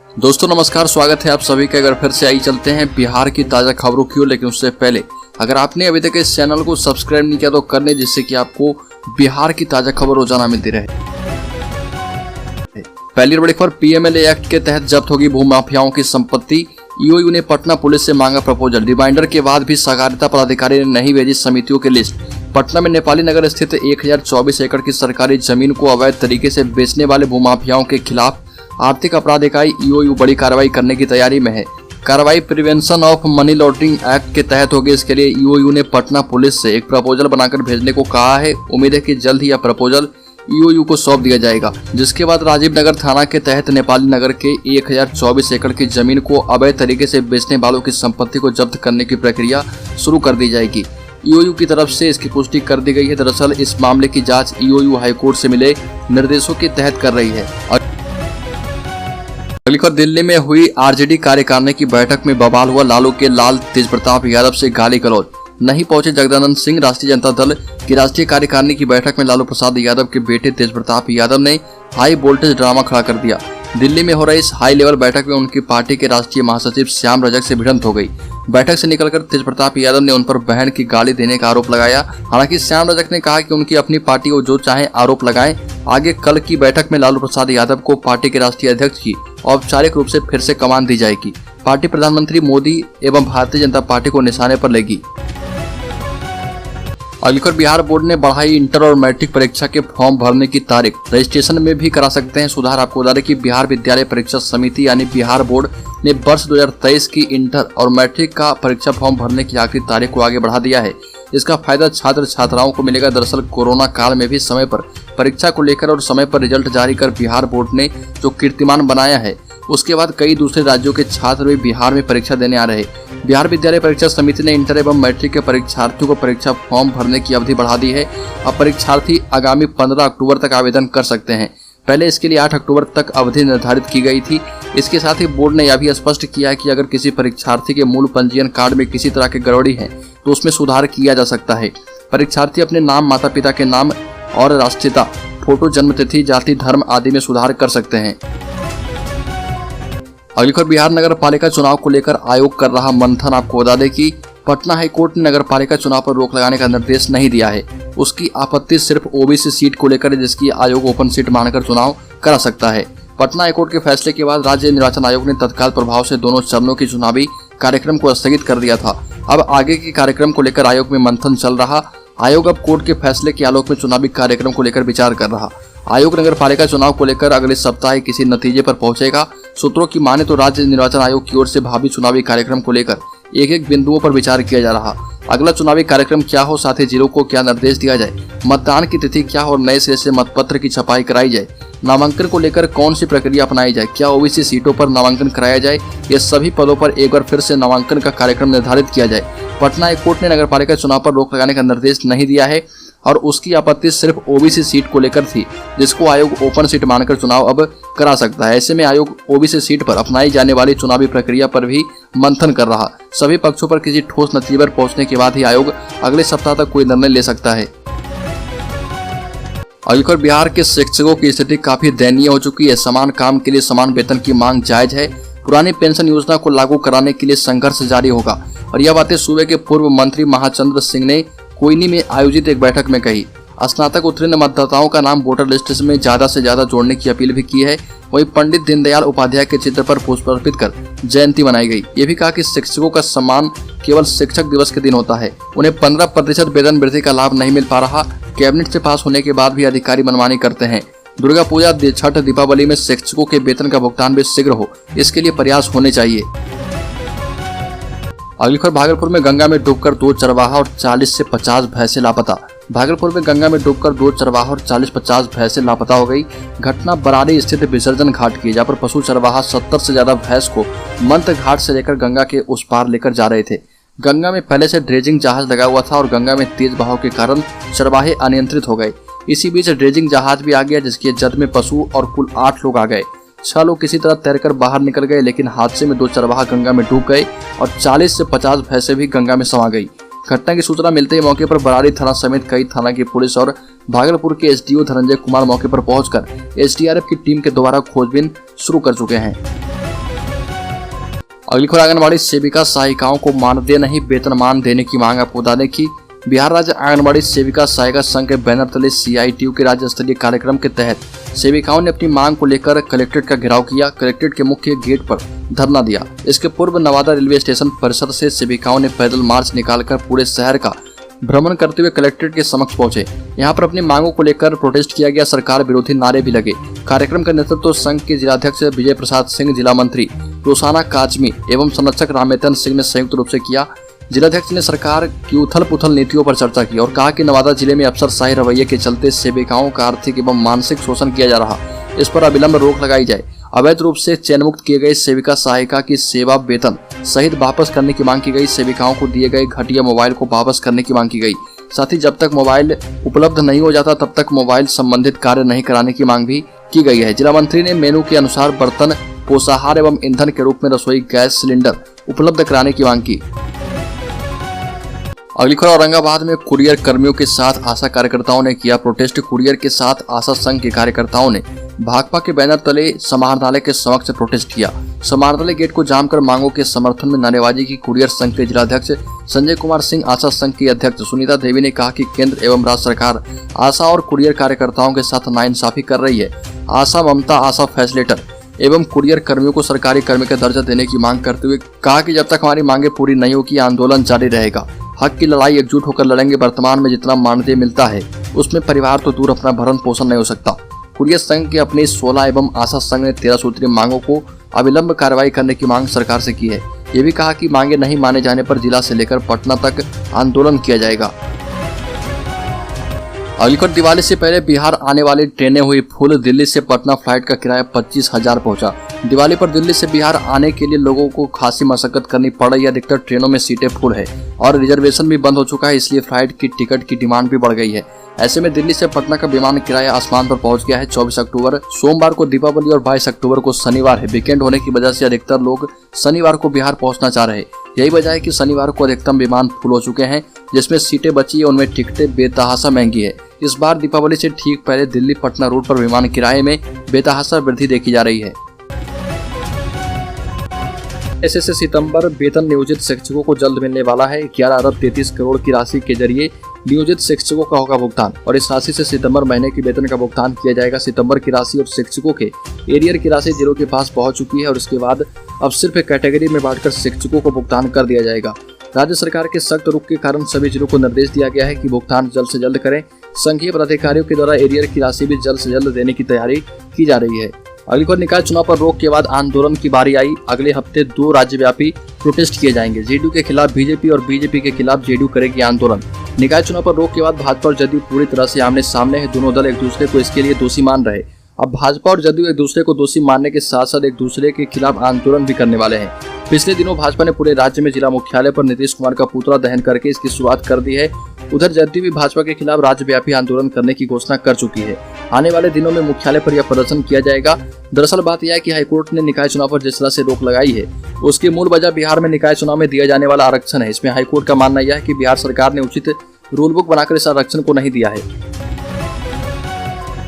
दोस्तों नमस्कार, स्वागत है आप सभी का। अगर फिर से आई चलते हैं बिहार की ताज़ा खबरों की ओर, लेकिन उससे पहले अगर आपने अभी तक इस चैनल को सब्सक्राइब नहीं किया तो कर लें, जिससे कि आपको बिहार की ताज़ा खबर रोजाना मिलती रहे। पहली बड़ी खबर, पीएमएलए एक्ट के तहत जब्त होगी भूमाफियाओं की संपत्ति। ईओयू ने पटना पुलिस से मांगा प्रपोजल। रिमाइंडर के बाद भी सहकारिता पदाधिकारी ने नहीं भेजी समितियों की लिस्ट। पटना में नेपाली नगर स्थित 1024 एकड़ की सरकारी जमीन को अवैध तरीके से बेचने वाले भूमाफियाओं के खिलाफ आर्थिक अपराध इकाई ईओयू बड़ी कार्रवाई करने की तैयारी में है। कार्रवाई prevention of money laundering act के तहत होगी। इसके लिए ईओयू ने पटना पुलिस से एक प्रपोजल बनाकर भेजने को कहा है। उम्मीद है कि जल्द ही यह प्रपोजल ईओयू को सौंप दिया जाएगा, जिसके बाद राजीव नगर थाना के तहत नेपाली नगर के 1024 एकड़ की जमीन को अवैध तरीके से बेचने वालों की संपत्ति को जब्त करने की प्रक्रिया शुरू कर दी जाएगी। ईओयू की तरफ से इसकी पुष्टि कर दी गई है। दरअसल इस मामले की जांच ईओयू हाईकोर्ट से मिले निर्देशों के तहत कर रही है। अगली खबर, दिल्ली में हुई आरजेडी कार्यकारिणी की बैठक में बवाल हुआ। लालू के लाल तेजप्रताप यादव से गाली गलौज। नहीं पहुंचे जगदानंद सिंह। राष्ट्रीय जनता दल की राष्ट्रीय कार्यकारिणी की बैठक में लालू प्रसाद यादव के बेटे तेजप्रताप यादव ने हाई वोल्टेज ड्रामा खड़ा कर दिया। दिल्ली में हो रही इस हाई लेवल बैठक में उनकी पार्टी के राष्ट्रीय महासचिव श्याम रजक से भिड़ंत हो गई। बैठक से निकलकर तेजप्रताप यादव ने उन पर बहन की गाली देने का आरोप लगाया। हालांकि श्याम रजक ने कहा कि उनकी अपनी पार्टी को जो चाहे आरोप लगाएं। आगे कल की बैठक में लालू प्रसाद यादव को पार्टी के राष्ट्रीय अध्यक्ष की औपचारिक रूप से फिर से कमान दी जाएगी। पार्टी प्रधानमंत्री मोदी एवं भारतीय जनता पार्टी को निशाने पर लेगी। अगली खबर, बिहार बोर्ड ने बढ़ाई इंटर और मैट्रिक परीक्षा के फॉर्म भरने की तारीख। रजिस्ट्रेशन में भी करा सकते हैं सुधार। आपको बता दें कि बिहार विद्यालय परीक्षा समिति यानी बिहार बोर्ड ने वर्ष 2023 की इंटर और मैट्रिक का परीक्षा फॉर्म भरने की आखिरी तारीख को आगे बढ़ा दिया है। इसका फायदा छात्र छात्राओं को मिलेगा। दरअसल कोरोना काल में भी समय पर परीक्षा को लेकर और समय पर रिजल्ट जारी कर बिहार बोर्ड ने जो कीर्तिमान बनाया है, उसके बाद कई दूसरे राज्यों के छात्र भी बिहार में परीक्षा देने आ रहे। बिहार विद्यालय परीक्षा समिति ने इंटर एवं मैट्रिक के परीक्षार्थियों को परीक्षा फॉर्म भरने की अवधि बढ़ा दी है। अब परीक्षार्थी आगामी 15 अक्टूबर तक आवेदन कर सकते हैं। पहले इसके लिए 8 अक्टूबर तक अवधि निर्धारित की गई थी। इसके साथ ही बोर्ड ने यह भी स्पष्ट किया है कि अगर किसी परीक्षार्थी के मूल पंजीयन कार्ड में किसी तरह की गड़बड़ी है तो उसमें सुधार किया जा सकता है। परीक्षार्थी अपने नाम, माता पिता के नाम और राष्ट्रीयता, फोटो, जन्मतिथि, जाति, धर्म आदि में सुधार कर सकते हैं। अगली खबर, बिहार नगर पालिका चुनाव को लेकर आयोग कर रहा मंथन। आपको बता दें कि पटना हाईकोर्ट ने नगर पालिका चुनाव पर रोक लगाने का निर्देश नहीं दिया है। उसकी आपत्ति सिर्फ ओबीसी सीट को लेकर, जिसकी आयोग ओपन सीट मानकर चुनाव करा सकता है। पटना हाईकोर्ट के फैसले के बाद राज्य निर्वाचन आयोग ने तत्काल प्रभाव से दोनों चरणों की चुनावी कार्यक्रम को स्थगित कर दिया था। अब आगे के कार्यक्रम को लेकर आयोग में मंथन चल रहा। आयोग अब कोर्ट के फैसले के आलोक में चुनावी कार्यक्रम को लेकर विचार कर रहा। आयोग नगर पालिका चुनाव को लेकर अगले सप्ताह किसी नतीजे पर पहुंचेगा। सूत्रों की माने तो राज्य निर्वाचन आयोग की ओर से भावी चुनावी कार्यक्रम को लेकर एक बिंदुओं पर विचार किया जा रहा। अगला चुनावी कार्यक्रम क्या हो, साथ ही जिलों को क्या निर्देश दिया जाए, मतदान की तिथि क्या हो और नए सिरे से मतपत्र की छपाई कराई जाए, नामांकन को लेकर कौन सी प्रक्रिया अपनाई जाए, क्या ओबीसी सीटों पर नामांकन कराया जाए, ये सभी पदों पर एक बार फिर से नामांकन का कार्यक्रम निर्धारित किया जाए। पटना हाईकोर्ट ने नगरपालिका चुनाव पर रोक लगाने का निर्देश नहीं दिया है और उसकी आपत्ति सिर्फ ओबीसी सीट को लेकर थी, जिसको आयोग ओपन सीट मानकर चुनाव अब करा सकता है। ऐसे में आयोग ओबीसी सीट पर अपनाई जाने वाली चुनावी प्रक्रिया पर भी मंथन कर रहा। सभी पक्षों पर किसी ठोस नतीजे पर पहुंचने के बाद ही आयोग अगले सप्ताह तक कोई निर्णय ले सकता है। अगली खबर, बिहार के शिक्षकों की स्थिति काफी दयनीय हो चुकी है। समान काम के लिए समान वेतन की मांग जायज है। पुरानी पेंशन योजना को लागू कराने के लिए संघर्ष जारी होगा। और यह बातें सूबे के पूर्व मंत्री महाचंद्र सिंह ने कोयनी में आयोजित एक बैठक में कही। स्नातक उत्तीर्ण मतदाताओं का नाम वोटर लिस्ट में ज्यादा से ज्यादा जोड़ने की अपील भी की है। वहीं पंडित दीनदयाल उपाध्याय के चित्र पर पुष्प अर्पित कर जयंती मनाई गई। ये भी कहा कि शिक्षकों का सम्मान केवल शिक्षक दिवस के दिन होता है। उन्हें 15% वेतन वृद्धि का लाभ नहीं मिल पा रहा। कैबिनेट से पास होने के बाद भी अधिकारी मनमानी करते हैं। दुर्गा पूजा, छठ, दीपावली में शिक्षकों के वेतन का भुगतान भी शीघ्र हो, इसके लिए प्रयास होने चाहिए। अगली खबर, भागलपुर में गंगा में डूबकर 2 चरवाहा और 40 से 50 भैंसें लापता। भागलपुर में गंगा में डूबकर 2 चरवाहा और 40-50 भैंसें लापता हो गई। घटना बरारी स्थित विसर्जन घाट की, जहाँ पर पशु चरवाहा 70 से ज्यादा भैंस को मंत्र घाट से लेकर गंगा के उस पार लेकर जा रहे थे। गंगा में पहले से ड्रेजिंग जहाज लगा हुआ था और गंगा में तेज बहाव के कारण चरवाहे अनियंत्रित हो गए। इसी बीच ड्रेजिंग जहाज भी आ गया, जिसकी जद में पशु और कुल 8 लोग आ गए। 6 लोग किसी तरह तैरकर बाहर निकल गए, लेकिन हादसे में 2 चरवाहा गंगा में डूब गए और 40 से 50 भैंसें भी गंगा में समा गई। घटना की सूचना मिलते ही मौके पर बरारी थाना समेत कई थाना की पुलिस और भागलपुर के एसडीओ धनंजय कुमार मौके पर पहुंचकर एसडीआरएफ की टीम के द्वारा खोजबीन शुरू कर चुके हैं। अगली खबर आंगनबाड़ी सेविका सहायिकाओं को मानदेय नहीं वेतनमान देने की मांग। आपको बता दें कि बिहार राज्य आंगनबाड़ी सेविका सहायिका संघ के बैनर तले CITU के राज्य स्तरीय कार्यक्रम के तहत सेविकाओं ने अपनी मांग को लेकर कलेक्ट्रेट का घेराव किया। कलेक्ट्रेट के मुख्य गेट पर धरना दिया। इसके पूर्व नवादा रेलवे स्टेशन परिसर से सेविकाओं ने पैदल मार्च निकालकर पूरे शहर का भ्रमण करते हुए कलेक्ट्रेट के समक्ष पहुंचे। यहां पर अपनी मांगों को लेकर प्रोटेस्ट किया गया। सरकार विरोधी नारे भी लगे। कार्यक्रम का नेतृत्व संघ के जिलाध्यक्ष विजय प्रसाद सिंह, जिला मंत्री रोसाना काजमी एवं संरक्षक रामेतन सिंह ने संयुक्त रूप से किया। जिलाध्यक्ष ने सरकार की उथल पुथल नीतियों पर चर्चा की और कहा कि नवादा जिले में अफसरशाही रवैये के चलते सेविकाओं का आर्थिक एवं मानसिक शोषण किया जा रहा, इस पर अविलंब रोक लगाई जाए। अवैध रूप से चयनमुक्त किए गए सेविका सहायिका की सेवा वेतन सहित वापस करने की मांग की गई। सेविकाओं को दिए गए घटिया मोबाइल को वापस करने की मांग की गई। साथ ही जब तक मोबाइल उपलब्ध नहीं हो जाता तब तक मोबाइल संबंधित कार्य नहीं कराने की मांग भी की गई है। जिला मंत्री ने मेनू के अनुसार बर्तन, पोषाहार एवं ईंधन के रूप में रसोई गैस सिलेंडर उपलब्ध कराने की मांग की। अगली खबर औरंगाबाद में कुरियर कर्मियों के साथ आशा कार्यकर्ताओं ने किया प्रोटेस्ट। कुरियर के साथ आशा संघ के कार्यकर्ताओं ने भाकपा के बैनर तले समाहरणालय के समक्ष प्रोटेस्ट किया। समाहरणालय गेट को जाम कर मांगों के समर्थन में नारेबाजी की। कुरियर संघ के जिलाध्यक्ष संजय कुमार सिंह, आशा संघ की अध्यक्ष सुनीता देवी ने कहा कि केंद्र एवं राज्य सरकार आशा और कुरियर कार्यकर्ताओं के साथ नाइंसाफी कर रही है। आशा ममता, आशा फैसिलिटेटर एवं कुरियर कर्मियों को सरकारी कर्मी का दर्जा देने की मांग करते हुए कहा कि जब तक हमारी मांगे पूरी नहीं होगी आंदोलन जारी रहेगा। हक की लड़ाई एकजुट होकर लड़ेंगे। वर्तमान में जितना मानदेय मिलता है उसमें परिवार तो दूर अपना भरण पोषण नहीं हो सकता। कुरियर संघ के अपने 16 एवं आशा संघ ने 13 सूत्रीय मांगों को अविलंब कार्रवाई करने की मांग सरकार से की है। ये भी कहा कि मांगे नहीं माने जाने पर जिला से लेकर पटना तक आंदोलन किया जाएगा। अगली खबर, दिवाली से पहले बिहार आने वाली ट्रेनें हुई फुल। दिल्ली से पटना फ्लाइट का किराया 25,000 पहुंचा। दिवाली पर दिल्ली से बिहार आने के लिए लोगों को खासी मशक्कत करनी पड़ रही है। अधिकतर ट्रेनों में सीटें फुल है और रिजर्वेशन भी बंद हो चुका है, इसलिए फ्लाइट की टिकट की डिमांड भी बढ़ गई है। ऐसे में दिल्ली से पटना का विमान किराया आसमान पर पहुंच गया है। 24 अक्टूबर सोमवार को दीपावली और 22 अक्टूबर को शनिवार है। वीकेंड होने की वजह से अधिकतर लोग शनिवार को बिहार पहुंचना चाह रहे हैं। यही वजह है कि शनिवार को अधिकतम विमान फुल हो चुके हैं। जिसमें सीटें बची है उनमें टिकटें बेतहाशा महंगी है। इस बार दीपावली से ठीक पहले दिल्ली पटना रूट पर विमान किराए में बेतहाशा वृद्धि देखी जा रही है। ऐसे से सितंबर वेतन नियोजित शिक्षकों को जल्द मिलने वाला है। 11 अरब 33 करोड़ की राशि के जरिए नियोजित शिक्षकों का होगा भुगतान और इस राशि से सितंबर महीने की वेतन का भुगतान किया जाएगा। सितंबर की राशि और शिक्षकों के एरियर की राशि जिलों के पास पहुंच चुकी है और इसके बाद अब सिर्फ कैटेगरी में बांटकर शिक्षकों को भुगतान कर दिया जाएगा। राज्य सरकार के सख्त रुख के कारण सभी जिलों को निर्देश दिया गया है कि भुगतान जल्द से जल्द करें। संघीय पदाधिकारियों के द्वारा एरियर की राशि भी जल्द से जल्द देने की तैयारी की जा रही है। अगली बार निकाय चुनाव पर रोक के बाद आंदोलन की बारी आई। अगले हफ्ते 2 राज्यव्यापी प्रोटेस्ट किए जाएंगे। जेडीयू के खिलाफ बीजेपी और बीजेपी के खिलाफ जेडीयू करेगी आंदोलन। निकाय चुनाव पर रोक के बाद भाजपा और जदयू पूरी तरह से आमने सामने है। दोनों दल एक दूसरे को इसके लिए दोषी मान रहे। अब भाजपा और जदयू एक दूसरे को दोषी मानने के साथ साथ एक दूसरे के खिलाफ आंदोलन भी करने वाले हैं। पिछले दिनों भाजपा ने पूरे राज्य में जिला मुख्यालय पर नीतीश कुमार का पुतला दहन करके इसकी शुरुआत कर दी है। उधर जदयू भी भाजपा के खिलाफ राज्यव्यापी आंदोलन करने की घोषणा कर चुकी है। आने वाले दिनों में मुख्यालय पर यह प्रदर्शन किया जाएगा। दरअसल बात यह है कि हाईकोर्ट ने निकाय चुनाव पर जिस तरह से रोक लगाई है उसकी मूल वजह बिहार में निकाय चुनाव में दिया जाने वाला आरक्षण है। इसमें हाईकोर्ट का मानना यह है कि बिहार सरकार ने उचित रूल बुक बनाकर इस आरक्षण को नहीं दिया है।